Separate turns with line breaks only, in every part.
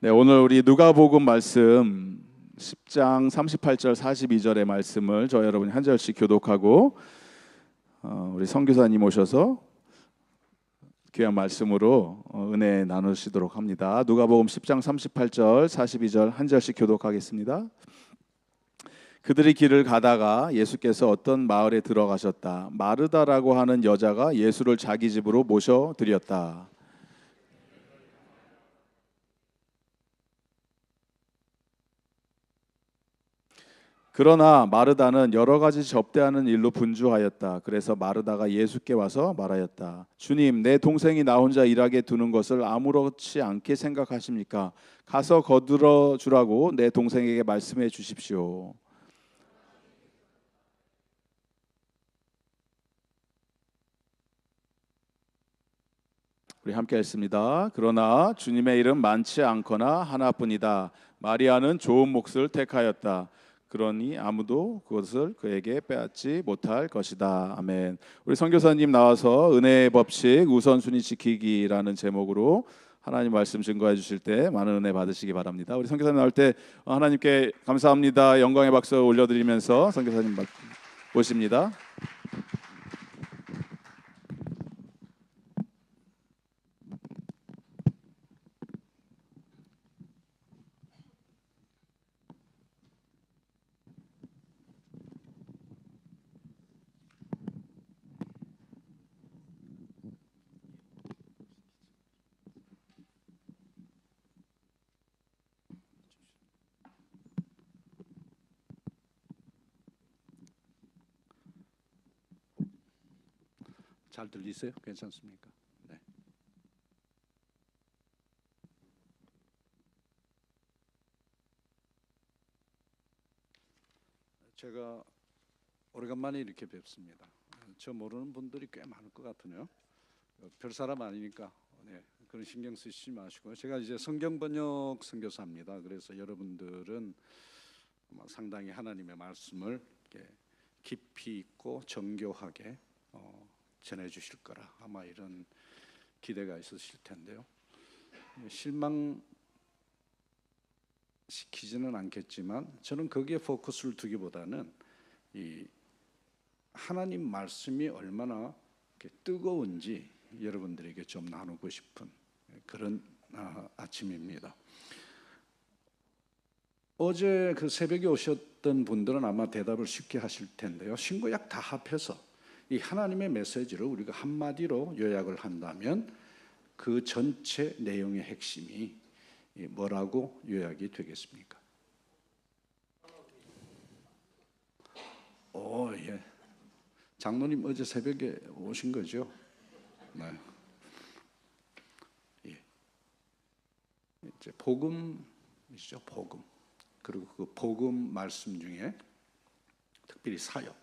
네, 오늘 우리 누가복음 말씀 10장 38절 42절의 말씀을 저 여러분이 한 절씩 교독하고 우리 선교사님 오셔서 귀한 말씀으로 은혜 나누시도록 합니다. 누가복음 10장 38절 42절 한 절씩 교독하겠습니다. 그들이 길을 가다가 예수께서 어떤 마을에 들어가셨다. 마르다라고 하는 여자가 예수를 자기 집으로 모셔드렸다. 그러나 마르다는 여러 가지 접대하는 일로 분주하였다. 그래서 마르다가 예수께 와서 말하였다. 주님, 내 동생이 나 혼자 일하게 두는 것을 아무렇지 않게 생각하십니까? 가서 거들어 주라고 내 동생에게 말씀해 주십시오. 우리 함께 했습니다. 그러나 주님의 일은 많지 않거나 하나뿐이다. 마리아는 좋은 몫을 택하였다. 그러니 아무도 그것을 그에게 빼앗지 못할 것이다. 아멘. 우리 선교사님 나와서 은혜의 법칙 우선순위 지키기라는 제목으로 하나님 말씀 증거해 주실 때 많은 은혜 받으시기 바랍니다. 우리 선교사님 나올 때 하나님께 감사합니다. 영광의 박수 올려드리면서 선교사님 모십니다. 잘 들리세요? 괜찮습니까? 네. 제가 오래간만에 이렇게 뵙습니다. 저 모르는 분들이 꽤 많을 것 같으네요. 별 사람 아니니까 네, 그런 신경 쓰시지 마시고 제가 이제 성경 번역 선교사입니다. 그래서 여러분들은 상당히 하나님의 말씀을 깊이 있고 정교하게 전해주실 거라 아마 이런 기대가 있으실 텐데요. 실망시키지는 않겠지만 저는 거기에 포커스를 두기보다는 이 하나님 말씀이 얼마나 뜨거운지 여러분들에게 좀 나누고 싶은 그런 아침입니다. 어제 그 새벽에 오셨던 분들은 아마 대답을 쉽게 하실 텐데요. 신구약 다 합해서 이 하나님의 메시지를 우리가 한마디로 요약을 한다면 그 전체 내용의 핵심이 뭐라고 요약이 되겠습니까? 예. 장로님 어제 새벽에 오신 거죠? 네. 예. 이제 복음이죠, 복음. 그리고 그 복음 말씀 중에 특별히 사역,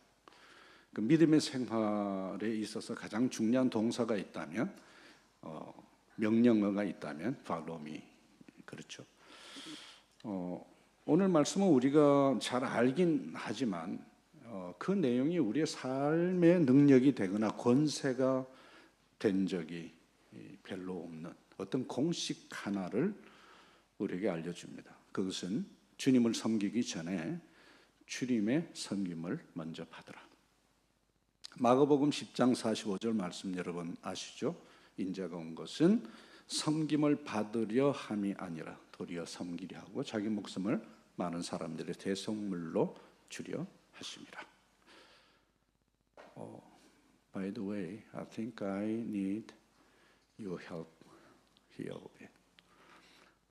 그 믿음의 생활에 있어서 가장 중요한 동사가 있다면 명령어가 있다면 follow me. 그렇죠. 오늘 말씀은 우리가 잘 알긴 하지만 그 내용이 우리의 삶의 능력이 되거나 권세가 된 적이 별로 없는 어떤 공식 하나를 우리에게 알려줍니다. 그것은 주님을 섬기기 전에 주님의 섬김을 먼저 받으라. 마가복음 10장 45절 말씀 여러분 아시죠? 인자가 온 것은 섬김을 받으려 함이 아니라 도리어 섬기려 하고 자기 목숨을 많은 사람들의 대속물로 주려 하심이라. By the way, I think I need your help here.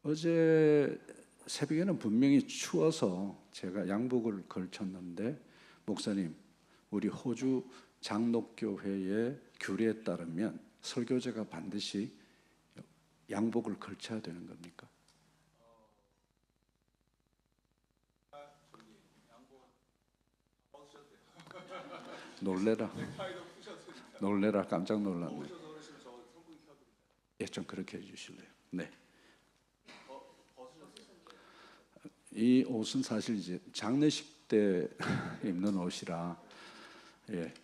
어제 새벽에는 분명히 추워서 제가 양복을 걸쳤는데 목사님, 우리 호주 장로교회의 규례에 따르면 설교자가 반드시 양복을 걸쳐야 되는 겁니까? 놀래라 깜짝 놀랐네. 예, 좀 그렇게 해주실래요? 네. 이 옷은 사실 이제 장례식 때 입는 옷이라 예.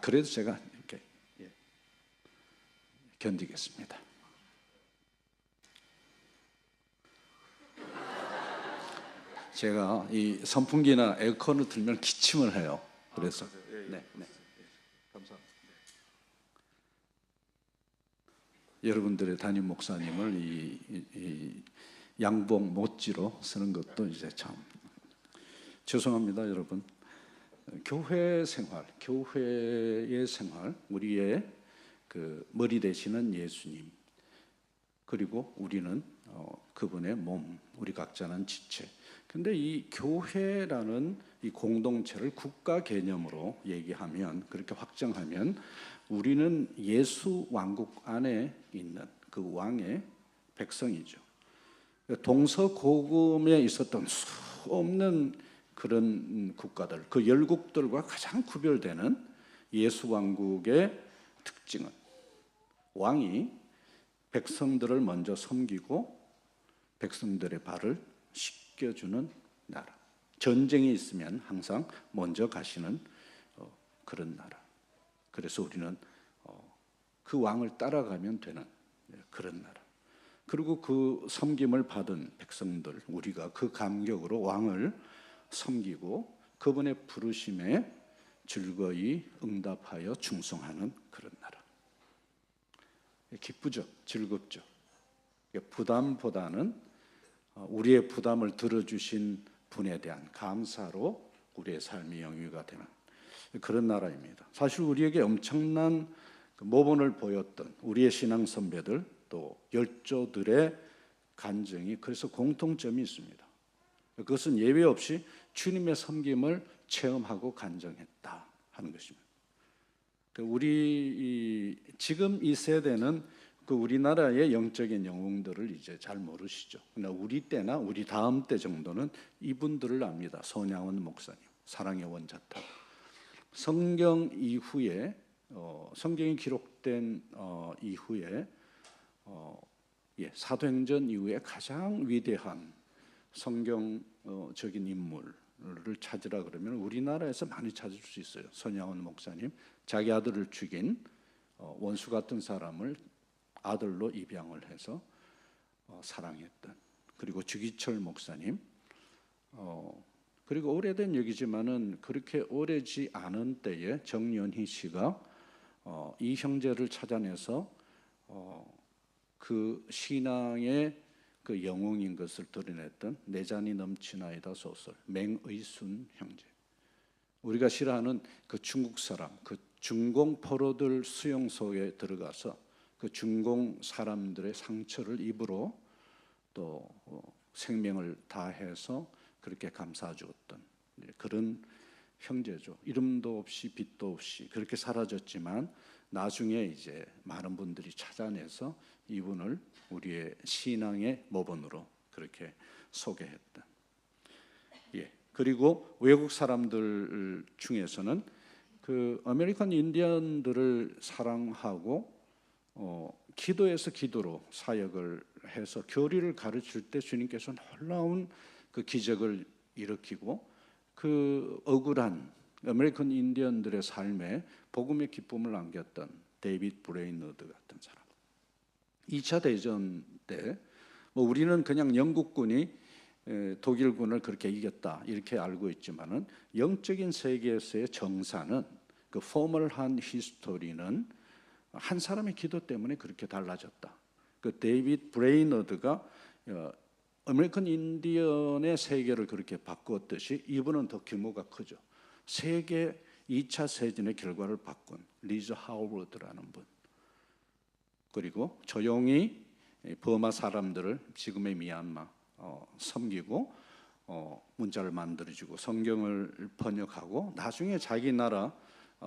그래도 제가 이렇게 견디겠습니다. 제가 이 선풍기나 에어컨을 틀면 기침을 해요. 그래서 네, 네. 감사합니다. 여러분들의 담임 목사님을 이 양복 모찌로 쓰는 것도 이제 참 죄송합니다, 여러분. 교회 생활, 교회의 생활, 우리의 그 머리 되시는 예수님, 그리고 우리는 그분의 몸, 우리 각자는 지체. 근데 이 교회라는 이 공동체를 국가 개념으로 얘기하면, 그렇게 확정하면 우리는 예수 왕국 안에 있는 그 왕의 백성이죠. 동서고금에 있었던 수 없는 그런 국가들, 그 열국들과 가장 구별되는 예수 왕국의 특징은 왕이 백성들을 먼저 섬기고 백성들의 발을 씻겨주는 나라. 전쟁이 있으면 항상 먼저 가시는 그런 나라. 그래서 우리는 그 왕을 따라가면 되는 그런 나라. 그리고 그 섬김을 받은 백성들, 우리가 그 감격으로 왕을 섬기고 그분의 부르심에 즐거이 응답하여 충성하는 그런 나라. 기쁘죠, 즐겁죠. 부담보다는 우리의 부담을 들어주신 분에 대한 감사로 우리의 삶이 영위가 되는 그런 나라입니다. 사실 우리에게 엄청난 모범을 보였던 우리의 신앙 선배들, 또 열조들의 간증이 그래서 공통점이 있습니다. 그것은 예외 없이 주님의 섬김을 체험하고 간증했다 하는 것입니다. 우리 지금 이 세대는 그 우리나라의 영적인 영웅들을 이제 잘 모르시죠. 그러나 우리 때나 우리 다음 때 정도는 이분들을 압니다. 손양원 목사님, 사랑의 원자탑. 성경 이후에 성경이 기록된 이후에 사도행전 이후에 가장 위대한 성경적인 인물을 찾으라 그러면 우리나라에서 많이 찾을 수 있어요. 손양원 목사님, 자기 아들을 죽인 원수 같은 사람을 아들로 입양을 해서 사랑했던, 그리고 주기철 목사님, 그리고 오래된 얘기지만은 그렇게 오래지 않은 때에 정연희 씨가 이 형제를 찾아내서 그 신앙의 그 영웅인 것을 드러냈던 내 잔이 넘치나이다 소설, 맹의순 형제. 우리가 싫어하는 그 중국 사람, 그 중공 포로들 수용소에 들어가서 그 중공 사람들의 상처를 입으로 또 생명을 다해서 그렇게 감싸주었던 그런 형제죠. 이름도 없이 빛도 없이 그렇게 사라졌지만 나중에 이제 많은 분들이 찾아내서 이분을 우리의 신앙의 모범으로 그렇게 소개했던. 그리고 외국 사람들 중에서는 그 아메리칸 인디언들을 사랑하고 기도에서 기도로 사역을 해서 교리를 가르칠 때 주님께서 놀라운 그 기적을 일으키고 그 억울한 아메리칸 인디언들의 삶에 복음의 기쁨을 안겼던 데이빗 브레이너드 같은 사람. 2차 대전 때 우리는 그냥 영국군이 독일군을 그렇게 이겼다 이렇게 알고 있지만은 영적인 세계에서의 정사는 그 포멀한 히스토리는 한 사람의 기도 때문에 그렇게 달라졌다. 그 데이빗 브레이너드가 아메리칸 인디언의 세계를 그렇게 바꾸었듯이 이분은 더 규모가 크죠. 세계 2차 세전의 결과를 바꾼 리즈 하워드라는 분. 그리고 조용히 버마 사람들을 지금의 미얀마 섬기고 문자를 만들어주고 성경을 번역하고 나중에 자기 나라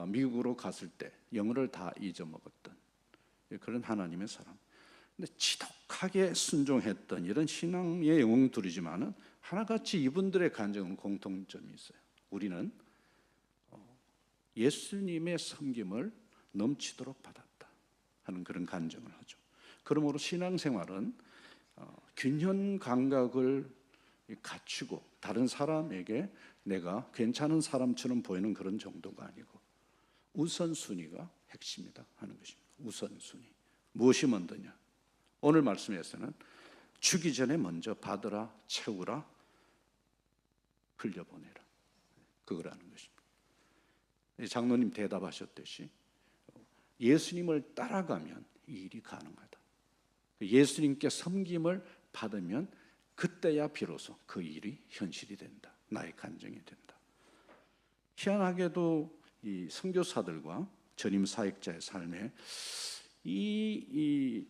미국으로 갔을 때 영어를 다 잊어먹었던 그런 하나님의 사람. 근데 지독하게 순종했던 이런 신앙의 영웅들이지만은 하나같이 이분들의 간증은 공통점이 있어요. 우리는 예수님의 섬김을 넘치도록 받았다 하는 그런 간증을 하죠. 그러므로 신앙생활은 균형 감각을 갖추고 다른 사람에게 내가 괜찮은 사람처럼 보이는 그런 정도가 아니고 우선순위가 핵심이다 하는 것입니다. 우선순위. 무엇이 먼저냐? 오늘 말씀에서는 주기 전에 먼저 받으라, 채우라, 흘려보내라. 그거라는 것입니다. 장로님 대답하셨듯이 예수님을 따라가면 이 일이 가능하다. 예수님께 섬김을 받으면 그때야 비로소 그 일이 현실이 된다. 나의 간증이 된다. 희한하게도 이 선교사들과 전임 사역자의 삶에 이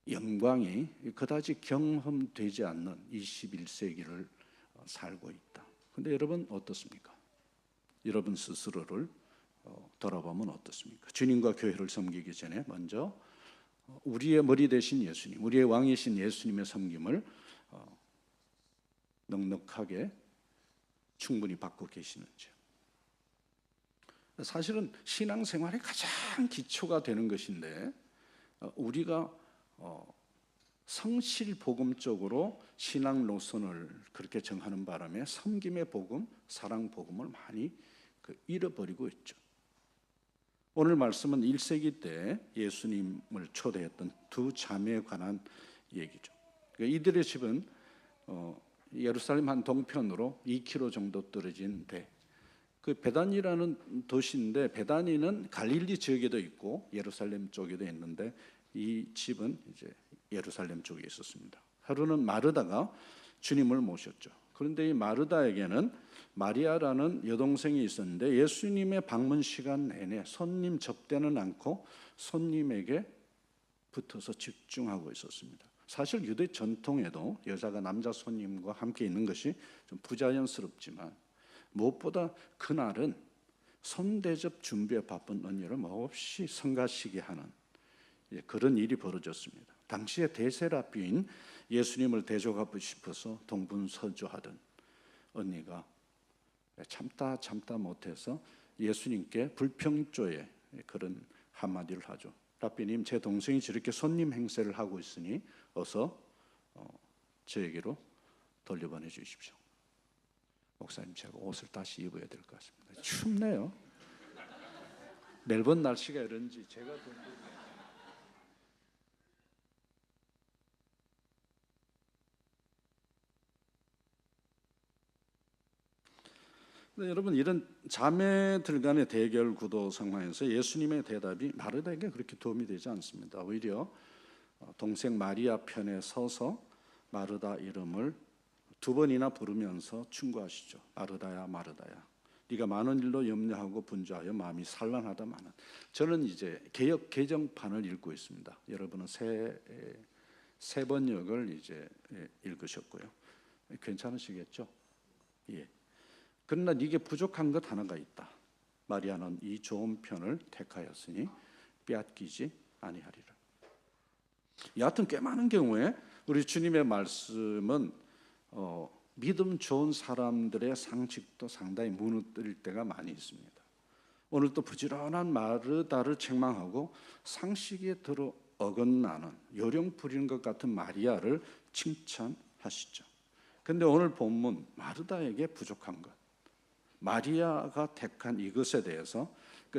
영광이 그다지 경험되지 않는 21세기를 살고 있다. 그런데 여러분 어떻습니까? 여러분 스스로를 돌아보면 어떻습니까? 주님과 교회를 섬기기 전에 먼저 우리의 머리 대신 예수님, 우리의 왕이신 예수님의 섬김을 넉넉하게 충분히 받고 계시는지. 사실은 신앙생활의 가장 기초가 되는 것인데 우리가 성실 복음적으로 신앙 노선을 그렇게 정하는 바람에 섬김의 복음, 사랑 복음을 많이 잃어버리고 있죠. 오늘 말씀은 1세기 때 예수님을 초대했던 두 자매에 관한 얘기죠. 이들의 집은 예루살렘 한 동편으로 2km 정도 떨어진 데, 그 베단이라는 도시인데 베단이는 갈릴리 지역에도 있고 예루살렘 쪽에도 있는데 이 집은 이제 예루살렘 쪽에 있었습니다. 하루는 마르다가 주님을 모셨죠. 그런데 이 마르다에게는 마리아라는 여동생이 있었는데 예수님의 방문 시간 내내 손님 접대는 않고 손님에게 붙어서 집중하고 있었습니다. 사실 유대 전통에도 여자가 남자 손님과 함께 있는 것이 좀 부자연스럽지만 무엇보다 그날은 손대접 준비에 바쁜 언니를 몹시 성가시게 하는 그런 일이 벌어졌습니다. 당시에 대세라비인 예수님을 대접하고 싶어서 동분서주하던 언니가 참다 못해서 예수님께 불평조의 그런 한마디를 하죠. 라비님, 제 동생이 저렇게 손님 행세를 하고 있으니 어서 저에게로 돌려보내 주십시오. 목사님, 제가 옷을 다시 입어야 될 것 같습니다. 춥네요. 멜번 날씨가 이런지 제가 여러분, 이런 자매들 간의 대결 구도 상황에서 예수님의 대답이 마르다에게 그렇게 도움이 되지 않습니다. 오히려 동생 마리아 편에 서서 마르다 이름을 두 번이나 부르면서 충고하시죠. 마르다야, 마르다야, 네가 많은 일로 염려하고 분주하여 마음이 산란하다마는. 저는 이제 개역 개정판을 읽고 있습니다. 여러분은 새 번역을 이제 읽으셨고요. 괜찮으시겠죠? 예. 그러나 네게 부족한 것 하나가 있다. 마리아는 이 좋은 편을 택하였으니 빼앗기지 아니하리라. 여하튼 꽤 많은 경우에 우리 주님의 말씀은 믿음 좋은 사람들의 상식도 상당히 무너뜨릴 때가 많이 있습니다. 오늘 또 부지런한 마르다를 책망하고 상식에 들어 어긋나는 요령 부리는 것 같은 마리아를 칭찬하시죠. 그런데 오늘 본문 마르다에게 부족한 것, 마리아가 택한 이것에 대해서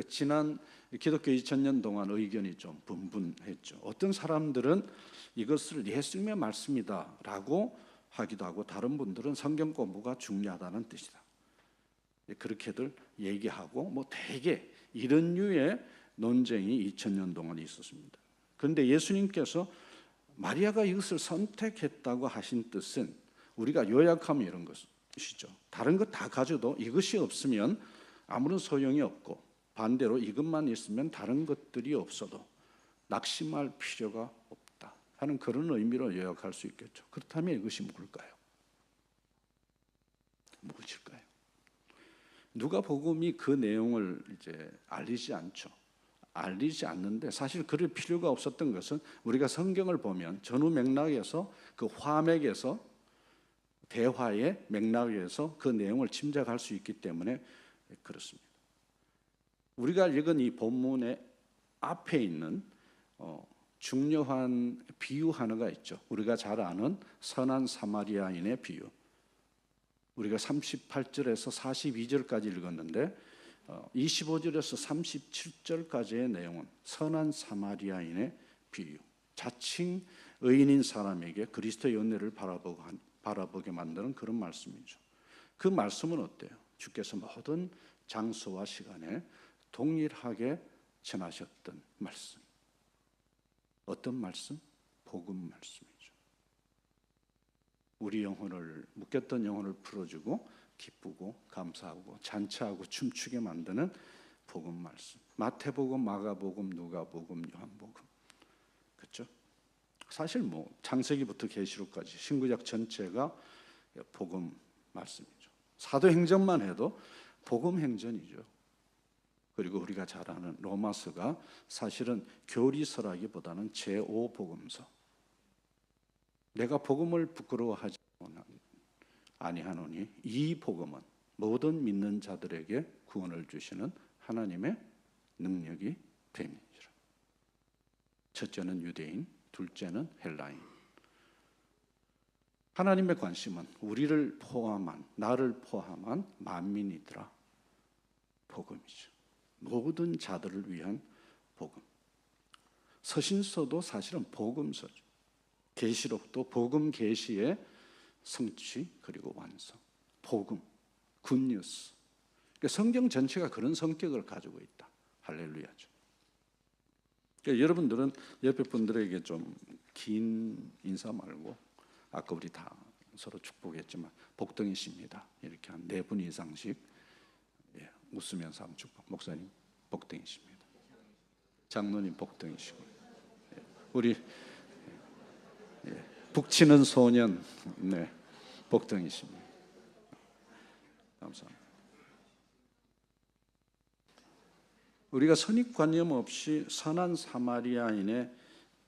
지난 기독교 2000년 동안 의견이 좀 분분했죠. 어떤 사람들은 이것을 예수님의 말씀이다라고 하기도 하고 다른 분들은 성경 공부가 중요하다는 뜻이다, 그렇게들 얘기하고 대개 이런 류의 논쟁이 2000년 동안 있었습니다. 그런데 예수님께서 마리아가 이것을 선택했다고 하신 뜻은 우리가 요약하면 이런 것이죠. 다른 것 다 가져도 이것이 없으면 아무런 소용이 없고 반대로 이것만 있으면 다른 것들이 없어도 낙심할 필요가 없다 하는 그런 의미로 요약할 수 있겠죠. 그렇다면 이것이 뭘까요? 무엇일까요? 누가복음이 그 내용을 이제 알리지 않죠. 알리지 않는데 사실 그럴 필요가 없었던 것은 우리가 성경을 보면 전후 맥락에서 그 화맥에서 대화의 맥락에서 그 내용을 짐작할 수 있기 때문에 그렇습니다. 우리가 읽은 이 본문의 앞에 있는 중요한 비유 하나가 있죠. 우리가 잘 아는 선한 사마리아인의 비유. 우리가 38절에서 42절까지 읽었는데 25절에서 37절까지의 내용은 선한 사마리아인의 비유, 자칭 의인인 사람에게 그리스도의 은혜를 바라보고 바라보게 만드는 그런 말씀이죠. 그 말씀은 어때요? 주께서 모든 장소와 시간에 동일하게 전하셨던 말씀. 어떤 말씀? 복음 말씀이죠. 우리 영혼을, 묶였던 영혼을 풀어주고 기쁘고 감사하고 잔치하고 춤추게 만드는 복음 말씀. 마태복음, 마가복음, 누가복음, 요한복음. 그렇죠? 사실 뭐 창세기부터 계시록까지 신구약 전체가 복음 말씀이죠. 사도행전만 해도 복음 행전이죠. 그리고 우리가 잘 아는 로마서가 사실은 교리서라기보다는 제5복음서. 내가 복음을 부끄러워하지 아니하노니 이 복음은 모든 믿는 자들에게 구원을 주시는 하나님의 능력이 됨이니라. 첫째는 유대인, 둘째는 헬라인. 하나님의 관심은 우리를 포함한, 나를 포함한 만민이더라. 복음이죠. 모든 자들을 위한 복음. 서신서도 사실은 복음서죠. 계시록도 복음 계시의 성취 그리고 완성. 복음, 굿뉴스. 그러니까 성경 전체가 그런 성격을 가지고 있다. 할렐루야죠. 그러니까 여러분들은 옆에 분들에게 좀 긴 인사 말고 아까 우리 다 서로 축복했지만 복덩이십니다. 이렇게 한 4분 이상씩 웃으면서 한번 축복. 목사님 복덩이십니다. 장로님 복덩이시고 우리 북치는 소년 복덩이십니다. 감사합니다. 우리가 선입관념 없이 선한 사마리아인의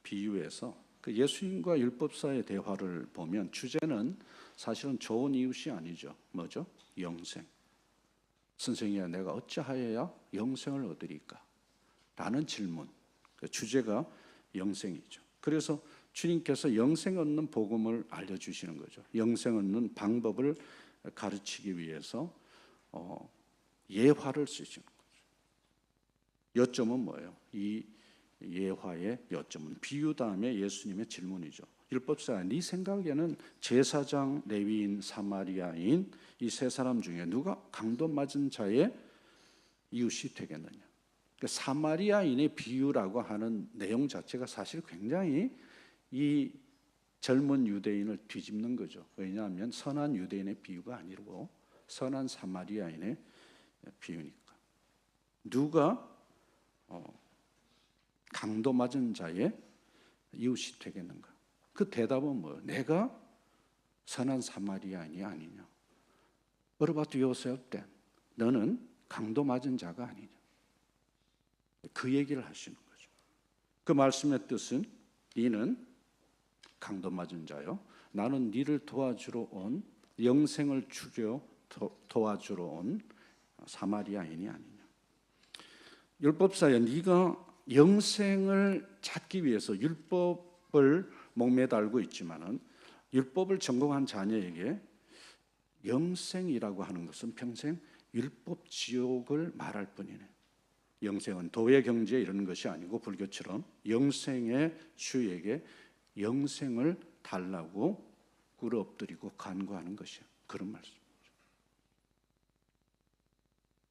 비유에서 그 예수님과 율법사의 대화를 보면 주제는 사실은 좋은 이웃이 아니죠. 뭐죠? 영생. 선생이야, 내가 어찌하여야 영생을 얻으리까? 라는 질문. 그 주제가 영생이죠. 그래서 주님께서 영생 얻는 복음을 알려주시는 거죠. 영생 얻는 방법을 가르치기 위해서 예화를 쓰시는 거죠. 요점은 뭐예요? 이 예화의 요점은 비유 다음에 예수님의 질문이죠. 율법사야, 네 생각에는 제사장, 레위인, 사마리아인 이 세 사람 중에 누가 강도 맞은 자의 이웃이 되겠느냐? 그러니까 사마리아인의 비유라고 하는 내용 자체가 사실 굉장히 이 젊은 유대인을 뒤집는 거죠. 왜냐하면 선한 유대인의 비유가 아니고 선한 사마리아인의 비유니까. 누가 강도 맞은 자의 이웃이 되겠는가? 그 대답은 뭐예요? 내가 선한 사마리아인이 아니냐? What about yourself then? 너는 강도 맞은 자가 아니냐? 그 얘기를 하시는 거죠. 그 말씀의 뜻은 너는 강도 맞은 자요. 나는 너를 도와주러 온 영생을 주려 도와주러 온 사마리아인이 아니냐? 율법사야, 네가 영생을 찾기 위해서 율법을 목매달고 있지만은 율법을 전공한 자녀에게 영생이라고 하는 것은 평생 율법 지옥을 말할 뿐이네. 영생은 도의 경지에 이르는 것이 아니고 불교처럼 영생의 주에게 영생을 달라고 꿇어 엎드리고 간구하는 것이야. 그런 말씀이죠.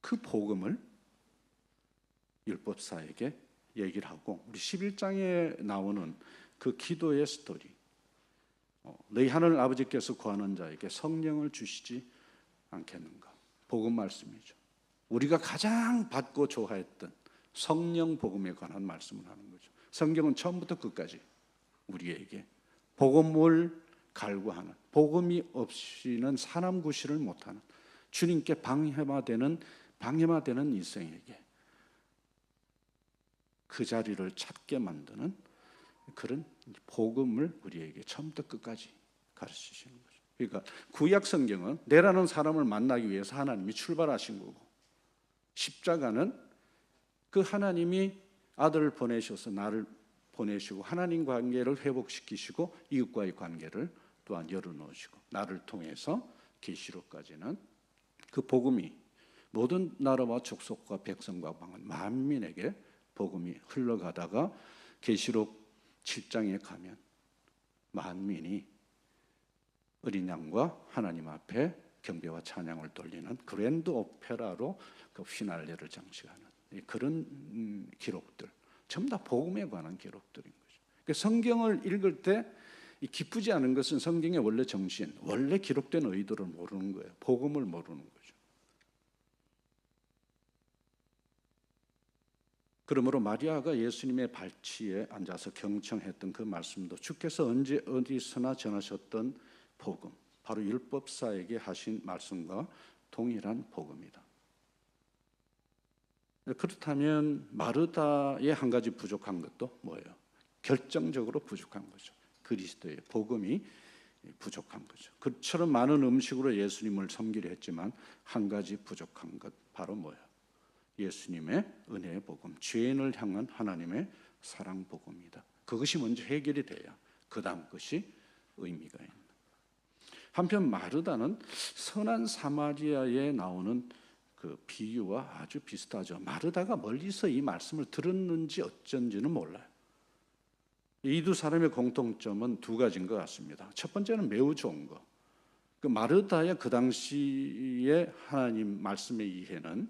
그 복음을 율법사에게 얘기를 하고 우리 11장에 나오는 그 기도의 스토리, 너희 하늘 아버지께서 구하는 자에게 성령을 주시지 않겠는가? 복음 말씀이죠. 우리가 가장 받고 좋아했던 성령 복음에 관한 말씀을 하는 거죠. 성경은 처음부터 끝까지 우리에게 복음을 갈구하는, 복음이 없이는 사람 구실을 못하는, 주님께 방해마되는 인생에게 그 자리를 찾게 만드는 그런 복음을 우리에게 처음부터 끝까지 가르치시는 거죠. 그러니까 구약 성경은 내라는 사람을 만나기 위해서 하나님이 출발하신 거고, 십자가는 그 하나님이 아들을 보내셔서 나를 보내시고 하나님 관계를 회복시키시고 이웃과의 관계를 또한 열어놓으시고 나를 통해서 계시록까지는 그 복음이 모든 나라와 족속과 백성과 방언 만민에게 복음이 흘러가다가 계시록 7장에 가면 만민이 어린 양과 하나님 앞에 경배와 찬양을 돌리는 그랜드 오페라로 그 피날레를 장식하는 그런 기록들, 전부 다 복음에 관한 기록들인 거죠. 그러니까 성경을 읽을 때 이 기쁘지 않은 것은 성경의 원래 정신, 원래 기록된 의도를 모르는 거예요. 복음을 모르는 거죠. 그러므로 마리아가 예수님의 발치에 앉아서 경청했던 그 말씀도 주께서 언제 어디서나 전하셨던 복음, 바로 율법사에게 하신 말씀과 동일한 복음이다. 그렇다면 마르다의 한 가지 부족한 것도 뭐예요? 결정적으로 부족한 거죠. 그리스도의 복음이 부족한 거죠. 그처럼 많은 음식으로 예수님을 섬기려 했지만 한 가지 부족한 것, 바로 뭐예요? 예수님의 은혜의 복음, 죄인을 향한 하나님의 사랑 복음이다. 그것이 먼저 해결이 돼야 그 다음 것이 의미가 있는. 한편 마르다는 선한 사마리아에 나오는 그 비유와 아주 비슷하죠. 마르다가 멀리서 이 말씀을 들었는지 어쩐지는 몰라요. 이 두 사람의 공통점은 두 가지인 것 같습니다. 첫 번째는 매우 좋은 거. 그 마르다의 그 당시에 하나님 말씀의 이해는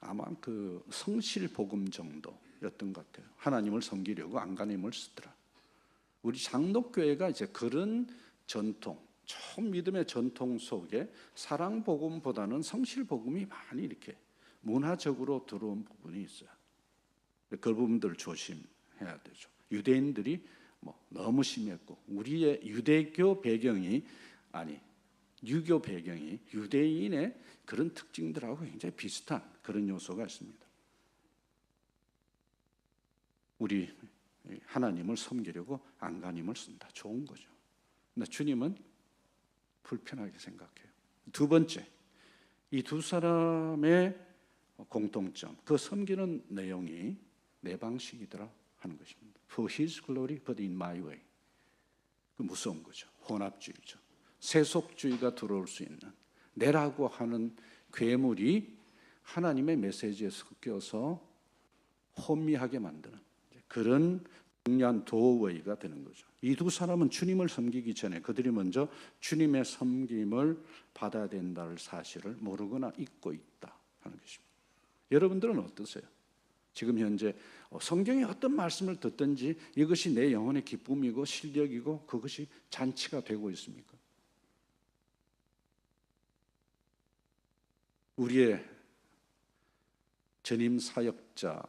아마 그 성실 복음 정도였던 것 같아요. 하나님을 섬기려고 안간힘을 쓰더라. 우리 장로교회가 이제 그런 전통, 처음 믿음의 전통 속에 사랑 복음보다는 성실 복음이 많이 이렇게 문화적으로 들어온 부분이 있어요. 그 부분들 조심해야 되죠. 유대인들이 뭐 너무 심했고 우리의 유대교 배경이 아니 유교 배경이 유대인의 그런 특징들하고 굉장히 비슷한 그런 요소가 있습니다. 우리 하나님을 섬기려고 안간힘을 쓴다. 좋은 거죠. 근데 주님은 불편하게 생각해요. 두 번째, 이 두 사람의 공통점, 그 섬기는 내용이 내 방식이더라 하는 것입니다. For His glory, but in my way. 그 무서운 거죠. 혼합주의죠. 세속주의가 들어올 수 있는 내라고 하는 괴물이 하나님의 메시지에 섞여서 혼미하게 만드는 그런 중요한 도어웨이가 되는 거죠. 이 두 사람은 주님을 섬기기 전에 그들이 먼저 주님의 섬김을 받아야 된다는 사실을 모르거나 잊고 있다 하는 것입니다. 여러분들은 어떠세요? 지금 현재 성경에 어떤 말씀을 듣든지 이것이 내 영혼의 기쁨이고 실력이고 그것이 잔치가 되고 있습니까? 우리의 전임 사역자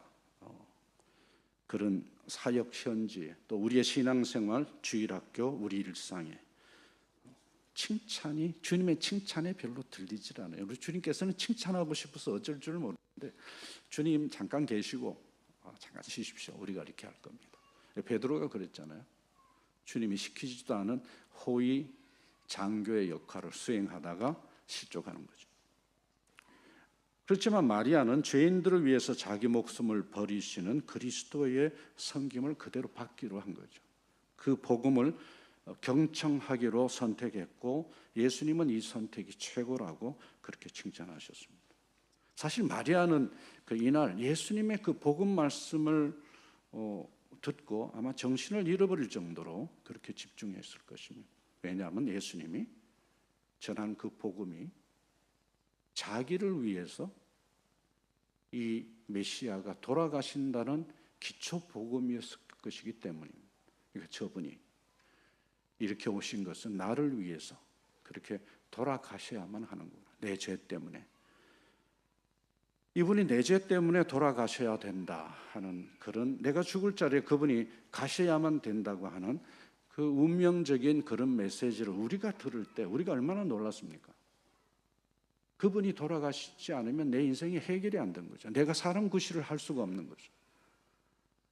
그런 사역 현지 또 우리의 신앙생활 주일학교 우리 일상에 칭찬이 주님의 칭찬에 별로 들리질 않아요. 우리 주님께서는 칭찬하고 싶어서 어쩔 줄 모르는데 주님 잠깐 계시고 잠깐 쉬십시오. 우리가 이렇게 할 겁니다. 베드로가 그랬잖아요. 주님이 시키지도 않은 호위 장교의 역할을 수행하다가 실족하는 거죠. 그렇지만 마리아는 죄인들을 위해서 자기 목숨을 버리시는 그리스도의 섬김을 그대로 받기로 한 거죠. 그 복음을 경청하기로 선택했고 예수님은 이 선택이 최고라고 그렇게 칭찬하셨습니다. 사실 마리아는 그 이날 예수님의 그 복음 말씀을 듣고 아마 정신을 잃어버릴 정도로 그렇게 집중했을 것입니다. 왜냐하면 예수님이 전한 그 복음이 자기를 위해서 이 메시아가 돌아가신다는 기초 복음이었을 것이기 때문입니다. 그러니까 저분이 이렇게 오신 것은 나를 위해서 그렇게 돌아가셔야만 하는구나. 내 죄 때문에. 이분이 내 죄 때문에 돌아가셔야 된다 하는 그런 내가 죽을 자리에 그분이 가셔야만 된다고 하는 그 운명적인 그런 메시지를 우리가 들을 때 우리가 얼마나 놀랐습니까? 그분이 돌아가시지 않으면 내 인생이 해결이 안 된 거죠. 내가 사람 구실을 할 수가 없는 거죠.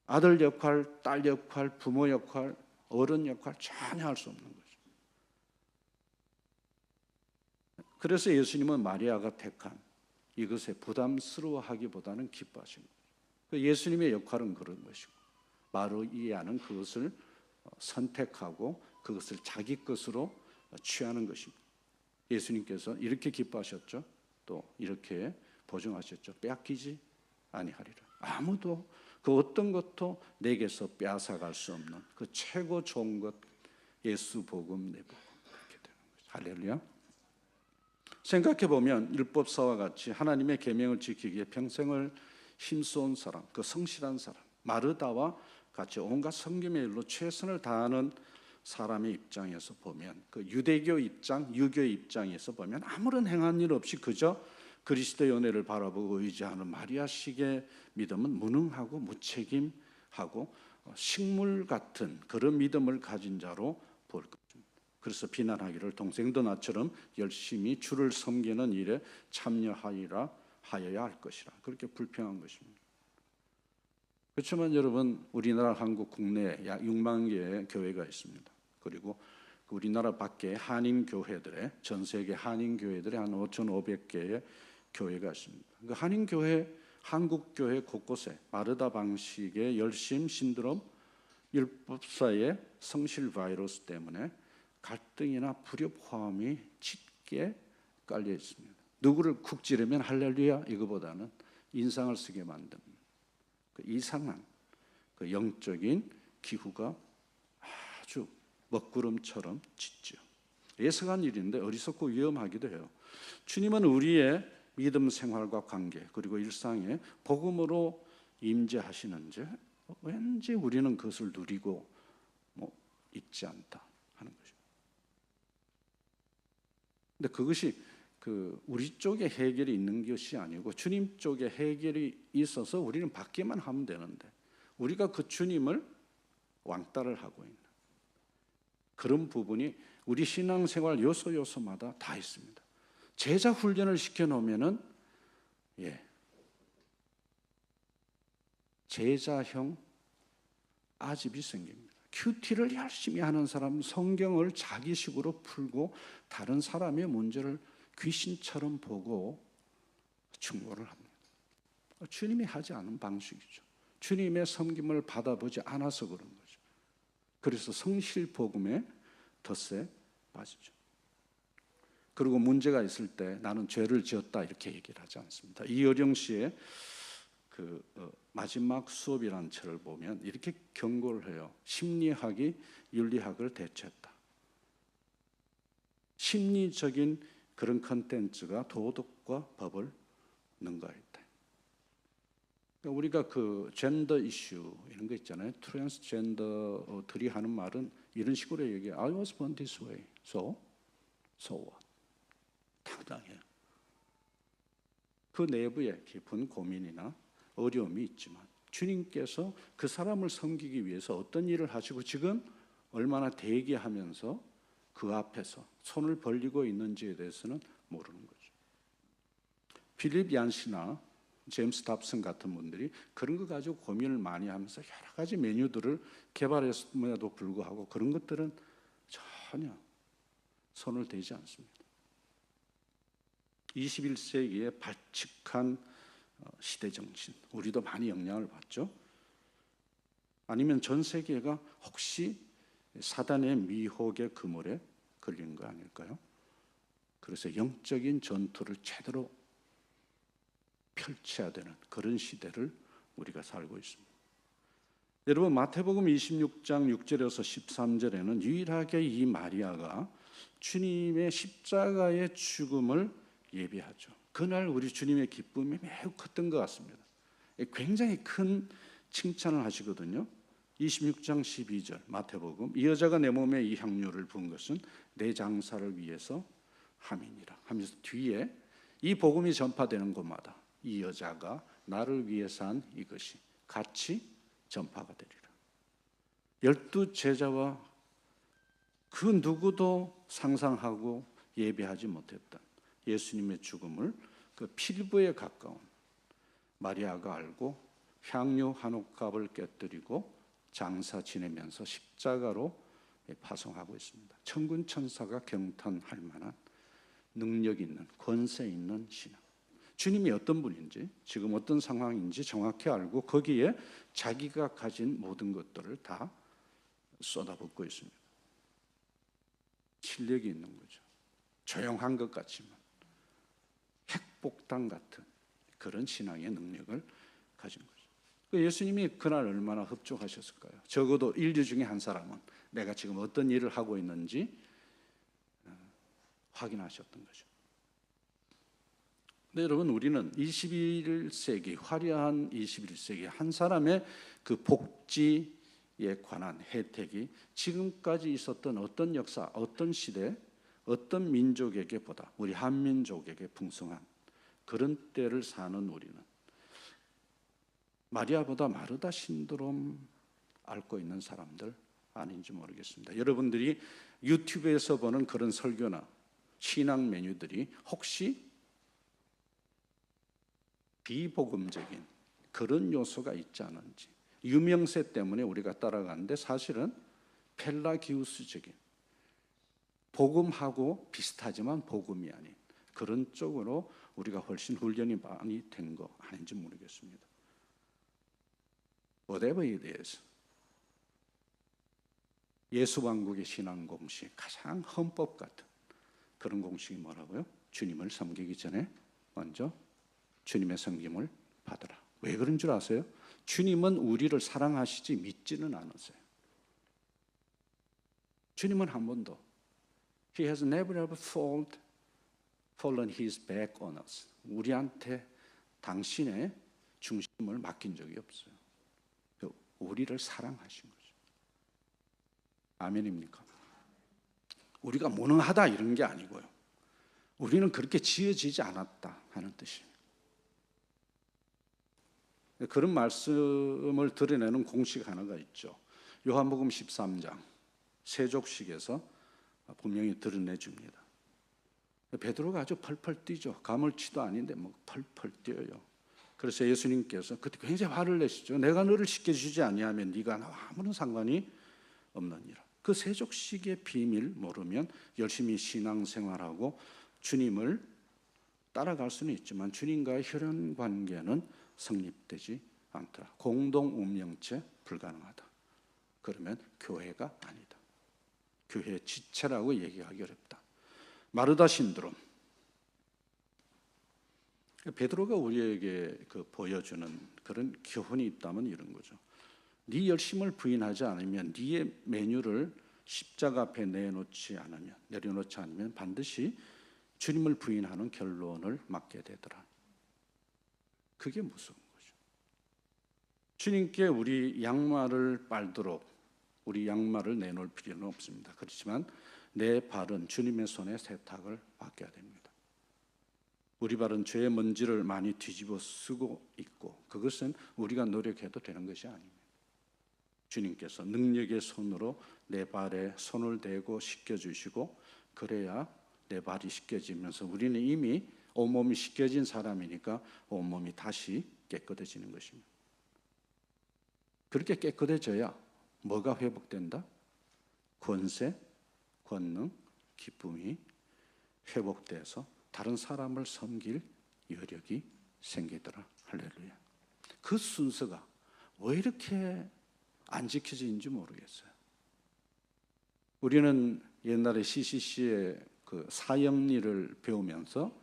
아들 역할, 딸 역할, 부모 역할, 어른 역할 전혀 할 수 없는 거죠. 그래서 예수님은 마리아가 택한 이것에 부담스러워하기보다는 기뻐하신 거죠. 예수님의 역할은 그런 것이고 마리아는 그것을 선택하고 그것을 자기 것으로 취하는 것입니다. 예수님께서 이렇게 기뻐하셨죠. 또 이렇게 보증하셨죠. 빼앗기지 아니하리라. 아무도 그 어떤 것도 내게서 빼앗아갈 수 없는 그 최고 좋은 것 예수 복음, 내 복음 그렇게 되는 거죠. 할렐루야. 생각해 보면 율법사와 같이 하나님의 계명을 지키기에 평생을 힘써온 사람, 그 성실한 사람, 마르다와 같이 온갖 섬김의 일로 최선을 다하는 사람의 입장에서 보면, 그 유대교 입장, 유교의 입장에서 보면 아무런 행한 일 없이 그저 그리스도의 은혜를 바라보고 의지하는 마리아식의 믿음은 무능하고 무책임하고 식물 같은 그런 믿음을 가진 자로 볼 것입니다. 그래서 비난하기를 동생도 나처럼 열심히 주를 섬기는 일에 참여하여야 할 것이라, 그렇게 불평한 것입니다. 그렇지만 여러분, 우리나라 한국 국내에 약 6만 개의 교회가 있습니다. 그리고 우리나라 밖에 한인교회들의, 전 세계 한인교회들의 한 5,500개의 교회가 있습니다. 그 한인교회, 한국교회 곳곳에 마르다 방식의 열심, 신드롬, 율법사의 성실 바이러스 때문에 갈등이나 불협화음이 짙게 깔려 있습니다. 누구를 쿡 찌르면 할렐루야 이거보다는 인상을 쓰게 만든 그 이상한 그 영적인 기후가 아주 먹구름처럼 짙죠. 예상한 일인데 어리석고 위험하기도 해요. 주님은 우리의 믿음 생활과 관계 그리고 일상에 복음으로 임재하시는지 왠지 우리는 그것을 누리고 있지 않다 하는 것입니다. 근데 그것이 우리 쪽에 해결이 있는 것이 아니고 주님 쪽에 해결이 있어서 우리는 받기만 하면 되는데, 우리가 그 주님을 왕따를 하고 있는 그런 부분이 우리 신앙생활 요소마다 다 있습니다. 제자 훈련을 시켜놓으면은 제자형 아집이 생깁니다. 큐티를 열심히 하는 사람은 성경을 자기식으로 풀고 다른 사람의 문제를 귀신처럼 보고 충고를 합니다. 주님이 하지 않은 방식이죠. 주님의 섬김을 받아보지 않아서 그런 거죠. 그래서 성실 복음에 덫에 빠지죠. 그리고 문제가 있을 때 나는 죄를 지었다 이렇게 얘기를 하지 않습니다. 이어령 씨의 마지막 수업이라는 책을 보면 이렇게 경고를 해요. 심리학이 윤리학을 대체했다. 심리적인 그런 컨텐츠가 도덕과 법을 능가했다. 그러니까 우리가 그 젠더 이슈 이런 거 있잖아요. 트랜스젠더들이 하는 말은 이런 식으로 얘기해요. I was born this way. So what? 당당해요. 그 내부에 깊은 고민이나 어려움이 있지만 주님께서 그 사람을 섬기기 위해서 어떤 일을 하시고 지금 얼마나 대기하면서 그 앞에서 손을 벌리고 있는지에 대해서는 모르는 거죠. 필립 얀시나 제임스 답슨 같은 분들이 그런 거 가지고 고민을 많이 하면서 여러 가지 메뉴들을 개발했음에도 불구하고 그런 것들은 전혀 손을 대지 않습니다. 21세기의 발칙한 시대 정신, 우리도 많이 영향을 받죠. 아니면 전 세계가 혹시 사단의 미혹의 그물에 걸린 거 아닐까요? 그래서 영적인 전투를 제대로 펼쳐야 되는 그런 시대를 우리가 살고 있습니다. 여러분, 마태복음 26장 6절에서 13절에는 유일하게 이 마리아가 주님의 십자가의 죽음을 예비하죠. 그날 우리 주님의 기쁨이 매우 컸던 것 같습니다. 굉장히 큰 칭찬을 하시거든요. 26장 12절 마태복음, 이 여자가 내 몸에 이 향유를 부은 것은 내 장사를 위해서 함이니라 하면서 뒤에 이 복음이 전파되는 곳마다 이 여자가 나를 위해서 한 이것이 같이 전파가 되리라. 12 제자와 그 누구도 상상하고 예배하지 못했던 예수님의 죽음을 그 필부에 가까운 마리아가 알고 향유 한 옥값을 깨뜨리고 장사 지내면서 십자가로 파송하고 있습니다. 천군 천사가 경탄할 만한 능력 있는, 권세 있는 신앙. 주님이 어떤 분인지, 지금 어떤 상황인지 정확히 알고 거기에 자기가 가진 모든 것들을 다 쏟아붓고 있습니다. 실력이 있는 거죠. 조용한 것 같지만 핵폭탄 같은 그런 신앙의 능력을 가진 거죠. 그 예수님이 그날 얼마나 흡족하셨을까요? 적어도 인류 중에 한 사람은 내가 지금 어떤 일을 하고 있는지 확인하셨던 거죠. 근데 여러분, 우리는 21세기, 화려한 21세기 한 사람의 그 복지에 관한 혜택이 지금까지 있었던 어떤 역사, 어떤 시대, 어떤 민족에게보다 우리 한민족에게 풍성한 그런 때를 사는 우리는 마리아보다 마르다 신드롬 앓고 있는 사람들 아닌지 모르겠습니다. 여러분들이 유튜브에서 보는 그런 설교나 신앙 메뉴들이 혹시 비복음적인 그런 요소가 있지 않은지, 유명세 때문에 우리가 따라가는데 사실은 펠라기우스적인 복음하고 비슷하지만 복음이 아닌 그런 쪽으로 우리가 훨씬 훈련이 많이 된 거 아닌지 모르겠습니다. Whatever it is, 예수 왕국의 신앙 공식, 가장 헌법 같은 그런 공식이 뭐라고요? 주님을 섬기기 전에 먼저 주님의 섬김을 받으라. 왜 그런 줄 아세요? 주님은 우리를 사랑하시지 믿지는 않으세요. 주님은 한 번도 He has never ever fallen his back on us. 우리한테 당신의 중심을 맡긴 적이 없어요. 우리를 사랑하신 거죠. 아멘입니까? 우리가 무능하다 이런 게 아니고요. 우리는 그렇게 지어지지 않았다 하는 뜻이에요. 그런 말씀을 드러내는 공식 하나가 있죠. 요한복음 13장 세족식에서 분명히 드러내 줍니다. 베드로가 아주 펄펄 뛰죠. 가물치도 아닌데 뭐 펄펄 뛰어요. 그래서 예수님께서 그때 굉장히 화를 내시죠. 내가 너를 씻겨주지 아니하면 네가 나와 아무런 상관이 없느니라. 그 세족식의 비밀 모르면 열심히 신앙생활하고 주님을 따라갈 수는 있지만 주님과의 혈연 관계는 성립되지 않더라. 공동 운명체 불가능하다. 그러면 교회가 아니다. 교회 지체라고 얘기하기 어렵다. 마르다 신드롬. 베드로가 우리에게 보여주는 그런 교훈이 있다면 이런 거죠. 네 열심을 부인하지 않으면, 네의 메뉴를 십자가 앞에 내놓지 않으면 반드시 주님을 부인하는 결론을 맞게 되더라. 그게 무서운 거죠. 주님께 우리 양말을 빨도록 우리 양말을 내놓을 필요는 없습니다. 그렇지만 내 발은 주님의 손에 세탁을 받게 됩니다. 우리 발은 죄의 먼지를 많이 뒤집어 쓰고 있고 그것은 우리가 노력해도 되는 것이 아닙니다. 주님께서 능력의 손으로 내 발에 손을 대고 씻겨주시고 그래야 내 발이 씻겨지면서 우리는 이미 온몸이 씻겨진 사람이니까 온몸이 다시 깨끗해지는 것입니다. 그렇게 깨끗해져야 뭐가 회복된다? 권세, 권능, 기쁨이 회복돼서 다른 사람을 섬길 여력이 생기더라. 할렐루야. 그 순서가 왜 이렇게 안 지켜지는지 모르겠어요. 우리는 옛날에 CCC의 그 사형리를 배우면서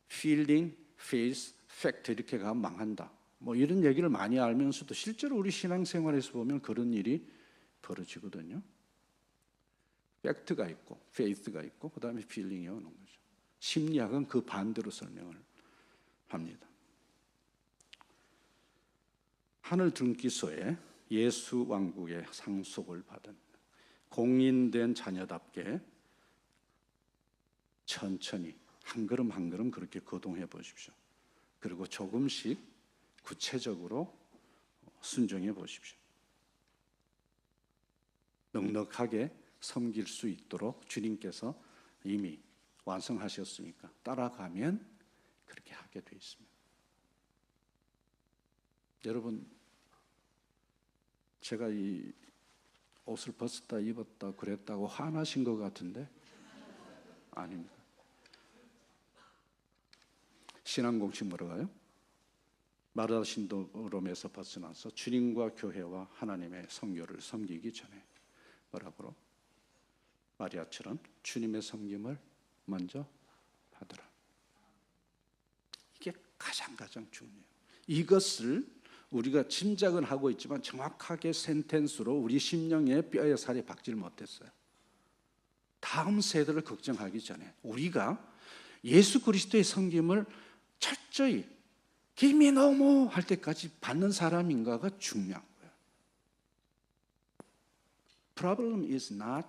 feeling, face, fact 이렇게 가면 망한다. 뭐 이런 얘기를 많이 알면서도 실제로 우리 신앙생활에서 보면 그런 일이 벌어지거든요. 팩트가 있고 페이스가 있고 그다음에 필링이 오는 거죠. 심리학은 그 반대로 설명을 합니다. 하늘 등기소에 예수 왕국의 상속을 받은 공인된 자녀답게 천천히 한 걸음 한 걸음 그렇게 거동해 보십시오. 그리고 조금씩 구체적으로 순종해 보십시오. 넉넉하게 섬길 수 있도록 주님께서 이미 완성하셨으니까 따라가면 그렇게 하게 되어 있습니다. 여러분, 제가 이 옷을 벗었다 입었다 그랬다고 화나신 것 같은데 아닙니다. 신앙 공식 뭐라고요? 마르다 신드롬에서 벗어나서 주님과 교회와 하나님의 성교를 섬기기 전에 뭐라고? 마리아처럼 주님의 섬김을 먼저 받으라. 이게 가장 중요해요. 이것을 우리가 짐작은 하고 있지만 정확하게 센텐스로 우리 심령에 뼈에 살이 박질 못했어요. 다음 세대를 걱정하기 전에 우리가 예수 그리스도의 섬김을 철저히 김이 너무 할 때까지 받는 사람인가가 중요한 거예요. Problem is not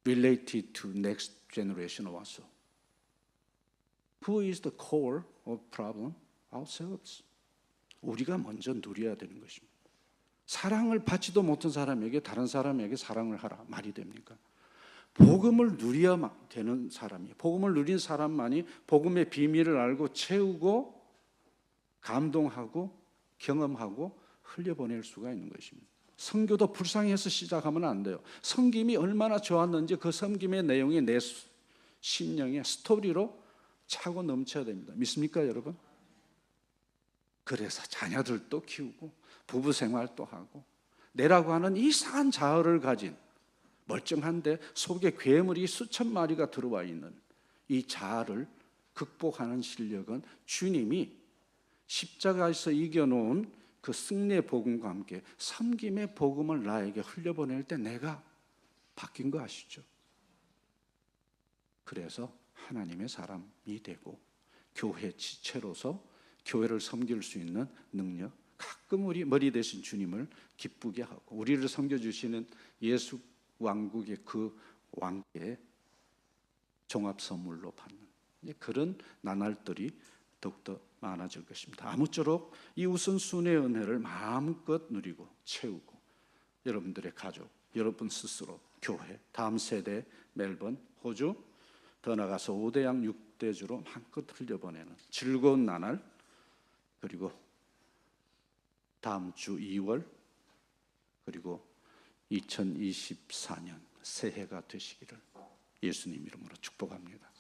related to next generation also. Who is the core of problem? Ourselves. 우리가 먼저 누려야 되는 것입니다. 사랑을 받지도 못한 사람에게 다른 사람에게 사랑을 하라 말이 됩니까? 복음을 누려야 되는 사람이, 복음을 누린 사람만이 복음의 비밀을 알고 채우고 감동하고 경험하고 흘려보낼 수가 있는 것입니다. 선교도 불쌍해서 시작하면 안 돼요. 섬김이 얼마나 좋았는지 그 섬김의 내용이 내 심령의 스토리로 차고 넘쳐야 됩니다. 믿습니까, 여러분? 그래서 자녀들도 키우고 부부 생활도 하고 내라고 하는 이상한 자아를 가진 멀쩡한데 속에 괴물이 수천 마리가 들어와 있는 이 자아를 극복하는 실력은 주님이 십자가에서 이겨놓은 그 승리의 복음과 함께 섬김의 복음을 나에게 흘려보낼 때 내가 바뀐 거 아시죠? 그래서 하나님의 사람이 되고 교회 지체로서 교회를 섬길 수 있는 능력, 가끔 우리 머리 대신 주님을 기쁘게 하고 우리를 섬겨주시는 예수 왕국의 그 왕께 종합 선물로 받는 그런 나날들이 더욱더 많아질 것입니다. 아무쪼록 이 우선순위의 은혜를 마음껏 누리고 채우고 여러분들의 가족, 여러분 스스로, 교회, 다음 세대, 멜번, 호주, 더 나아가서 5대양 6대주로 한껏 흘려보내는 즐거운 나날, 그리고 다음 주 2월, 그리고 2024년 새해가 되시기를 예수님 이름으로 축복합니다.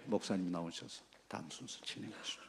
목사님 나오셔서 다음 순서 진행하시죠.